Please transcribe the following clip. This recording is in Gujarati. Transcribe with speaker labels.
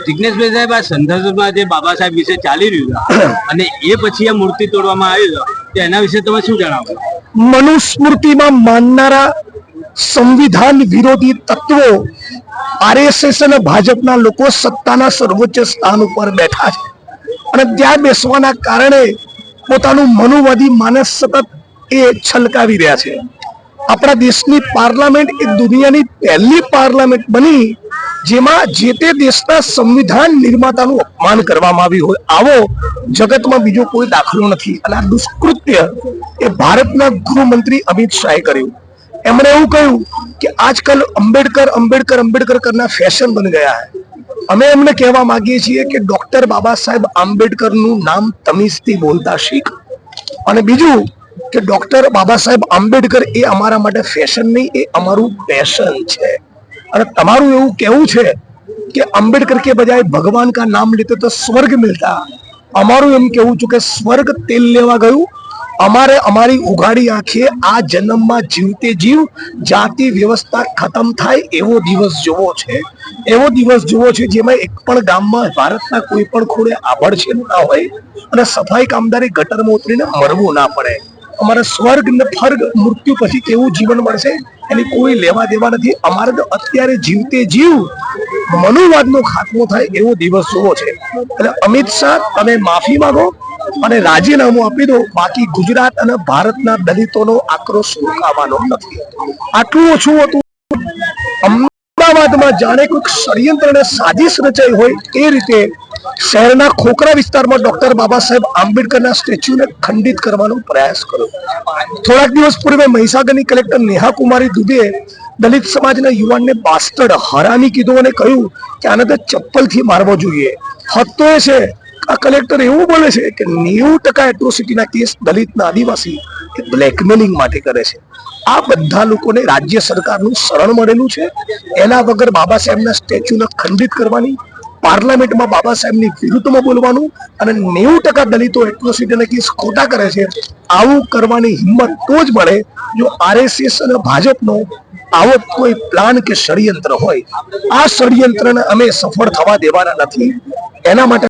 Speaker 1: જિગ્નેશભાઈ સાહેબ, આ સંસદમાં જે બાબા સાહેબ વિશે ચાલી રહ્યું અને એ પછી આ મૂર્તિ તોડવામાં આવ્યું તો એના વિશે તમે શું જણાવો?
Speaker 2: મનુસ્મૃતિમાં માનનારા સંવિધાન વિરોધી તત્વો આરએસએસ અને ભાજપના લોકો સત્તાના સર્વોચ્ચ સ્થાન ઉપર બેઠા છે અને ત્યાં બેસવાના કારણે પોતાનું મનુવાદી માનસ સતત એ છલકાવી રહ્યા છે. આપણા દેશની પાર્લામેન્ટ એ દુનિયાની પહેલી પાર્લામેન્ટ બની જેમાં જે તે દેશના સંવિધાન નિર્માતાનું અપમાન કરવામાં આવ્યું હોય. આવો જગતમાં બીજો કોઈ દાખલો નથી. અને આ દુષ્કૃત્ય એ ભારતના ગૃહમંત્રી અમિત શાહે કર્યું. એમણે એવું કહ્યું કે આજકાલ અંબેડકર અંબેડકર અંબેડકર કરના ફેશન બની ગયા है. અમે એમને કહેવા માંગીએ છીએ કે ડોક્ટર બાબા સાહેબ આંબેડકરનું નામ તમીઝથી બોલતા શીખ. અને બીજું કે ડોક્ટર બાબા સાહેબ આંબેડકર એ અમારા માટે ફેશન નહીં, એ અમારું પેશન છે. અને તમારું એવું કહેવું છે કે અંબेडकर के बजाय भगवान का नाम लेते तो स्वर्ग मिलता. અમારું એમ કેવું છું કે સ્વર્ગ તેલ લેવા ગયું. અમારે અમારી ઉઘાડી આંખે આ જન્મમાં જીવતે જીવ જાતિ વ્યવસ્થા ખતમ થાય એવો દિવસ જોવો છે. એવો દિવસ જોવો છે જેમાં એક પણ ગામમાં ભારતના કોઈ પણ ખૂણે આભડછેલું ના હોય અને સફાઈ કામદારી ગટરમાં ઉતરીને મરવું ના પડે. અમારે સ્વર્ગ ને ફર્ગ મૃત્યુ પછી કેવું જીવન મળશે એની કોઈ લેવા દેવા નથી. અમારે તો અત્યારે જીવતે જીવ મનુવાદનો ખાત્મો થાય એવો દિવસ જોવો છે. એટલે અમિત શાહ, તમે માફી માંગો અને રાજીનામું આપી દો. બાકી ગુજરાત અને ભારતના દલિતોનો આક્રોશ રોકાવાનો નથી. આટલું ઓછું હતું. અમદાવાદમાં જાણે કોઈક ષડયંત્ર અને સાજિશ રચાઈ હોય એ રીતે શહેરના ખોખરા વિસ્તારમાં ડોક્ટર બાબા સાહેબ આંબેડકરના સ્ટેચ્યુને ખંડિત કરવાનો પ્રયાસ કર્યો. થોડાક દિવસ પૂર્વે મહીસાગરની કલેક્ટર નેહા કુમારી દુબેએ દલિત સમાજના યુવાનને બાસ્ટર્ડ હરામી કીધું અને કહ્યું કે આને તો ચપ્પલથી મારવો જોઈએ. હદ તો એ છે આ કલેક્ટર એવું બોલે છે કે 90% એટ્રોસિટીના કેસ દલિતના આદિવાસી એ બ્લેકમેલિંગ માટે કરે છે. આ બધા લોકોને રાજ્ય સરકારનું શરણ મળેલું છે. એના વગર બાબા સાહેબના સ્ટેચ્યુને ખંડિત કરવાની, પાર્લામેન્ટમાં બાબા સાહેબની વિરુદ્ધમાં બોલવાનું અને 90% દલિતો એટ્રોસિટીના કેસ ખોટા કરે છે. આવું કરવાની હિંમત તો જ મળે જો આરએસએસ અને ભાજપનો આવો કોઈ પ્લાન કે ષડયંત્ર હોય. આ ષડયંત્રને અમે સફળ થવા દેવાના નથી. એના માટે